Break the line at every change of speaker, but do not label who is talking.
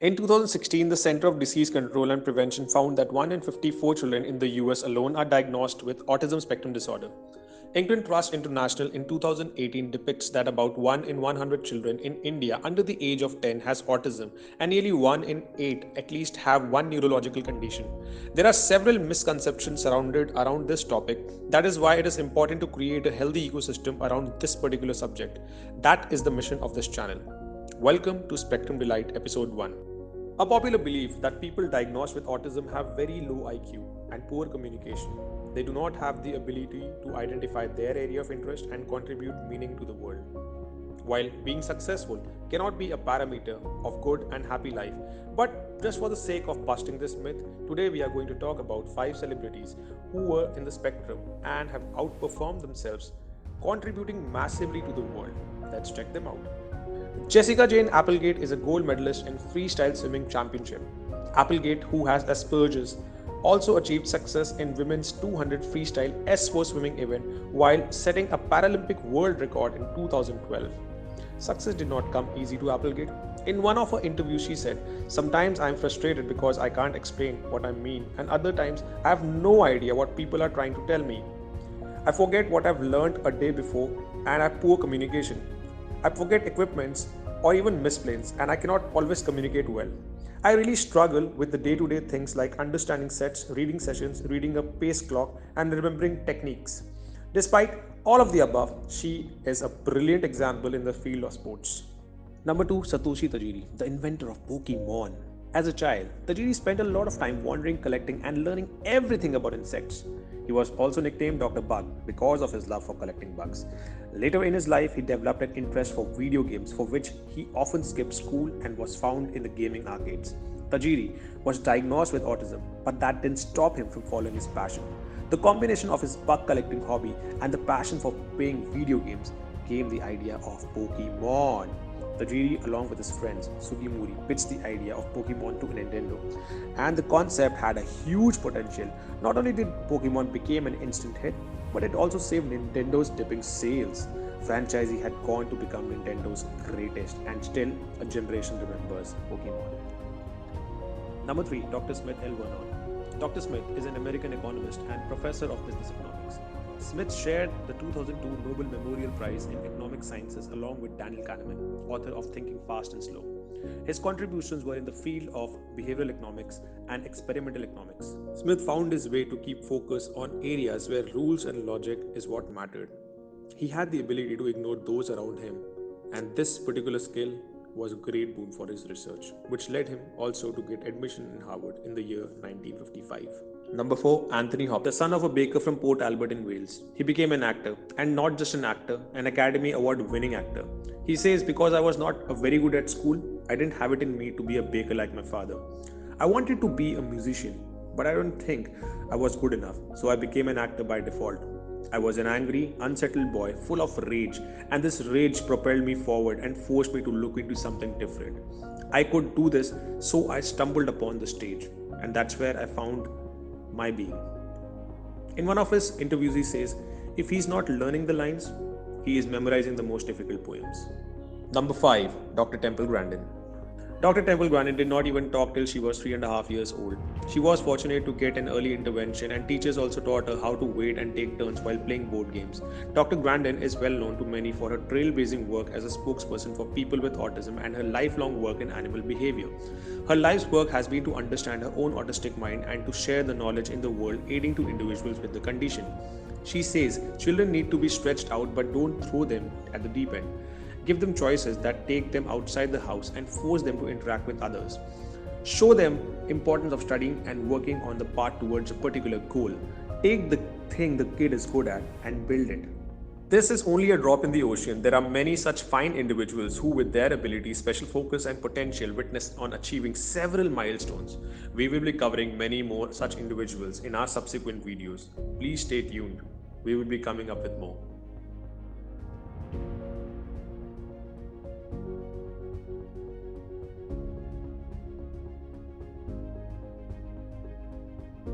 In 2016, the Center of Disease Control and Prevention found that 1 in 54 children in the US alone are diagnosed with autism spectrum disorder. England Trust International in 2018 depicts that about 1 in 100 children in India under the age of 10 has autism, and nearly 1 in 8 at least have one neurological condition. There are several misconceptions surrounded around this topic. That is why it is important to create a healthy ecosystem around this particular subject. That is the mission of this channel. Welcome to Spectrum Delight Episode 1. A popular belief that people diagnosed with autism have very low IQ and poor communication. They do not have the ability to identify their area of interest and contribute meaning to the world. While being successful cannot be a parameter of good and happy life, but just for the sake of busting this myth, today we are going to talk about 5 celebrities who were in the spectrum and have outperformed themselves, contributing massively to the world. Let's check them out. Jessica Jane Applegate is a gold medalist in freestyle swimming championship. Applegate, who has Asperger's, also achieved success in women's 200 freestyle S4 swimming event while setting a Paralympic world record in 2012. Success did not come easy to Applegate. In one of her interviews, she said, "Sometimes I'm frustrated because I can't explain what I mean, and other times I have no idea what people are trying to tell me. I forget what I've learned a day before, and I have poor communication. I forget equipments or even misplays, and I cannot always communicate well. I really struggle with the day-to-day things like understanding sets, reading sessions, reading a pace clock, and remembering techniques." Despite all of the above, she is a brilliant example in the field of sports. Number 2, Satoshi Tajiri, the inventor of Pokemon. As a child, Tajiri spent a lot of time wandering, collecting, and learning everything about insects. He was also nicknamed Dr. Bug because of his love for collecting bugs. Later in his life, he developed an interest for video games, for which he often skipped school and was found in the gaming arcades. Tajiri was diagnosed with autism, but that didn't stop him from following his passion. The combination of his bug collecting hobby and the passion for playing video games gave the idea of Pokemon. Tajiri, along with his friends Sugimori, pitched the idea of Pokemon to Nintendo, and the concept had a huge potential. Not only did Pokemon become an instant hit, but it also saved Nintendo's dipping sales. Franchisee had gone to become Nintendo's greatest, and still a generation remembers Pokemon. Number 3, Dr. Smith L. Vernon. Dr. Smith is an American economist and professor of business economics. Smith shared the 2002 Nobel Memorial Prize in Economic Sciences along with Daniel Kahneman, author of Thinking Fast and Slow. His contributions were in the field of behavioral economics and experimental economics. Smith found his way to keep focus on areas where rules and logic is what mattered. He had the ability to ignore those around him, and this particular skill was a great boon for his research, which led him also to get admission in Harvard in the year 1955. Number 4, Anthony Hopkins, the son of a baker from Port Albert in Wales. He became an actor, and not just an actor, an Academy Award winning actor. He says, "Because I was not very good at school, I didn't have it in me to be a baker like my father. I wanted to be a musician, but I don't think I was good enough, so I became an actor by default. I was an angry, unsettled boy full of rage, and this rage propelled me forward and forced me to look into something different. I could do this, so I stumbled upon the stage, and that's where I found my being." In one of his interviews, he says, if he's not learning the lines, he is memorizing the most difficult poems. Number 5, Dr. Temple Grandin. Dr. Temple Grandin did not even talk till she was 3.5 years old. She was fortunate to get an early intervention, and teachers also taught her how to wait and take turns while playing board games. Dr. Grandin is well known to many for her trailblazing work as a spokesperson for people with autism and her lifelong work in animal behavior. Her life's work has been to understand her own autistic mind and to share the knowledge in the world, aiding to individuals with the condition. She says children need to be stretched out, but don't throw them at the deep end. Give them choices that take them outside the house and force them to interact with others. Show them importance of studying and working on the path towards a particular goal. Take the thing the kid is good at and build it. This is only a drop in the ocean. There are many such fine individuals who, with their ability, special focus, and potential, witnessed on achieving several milestones. We will be covering many more such individuals in our subsequent videos. Please stay tuned. We will be coming up with more.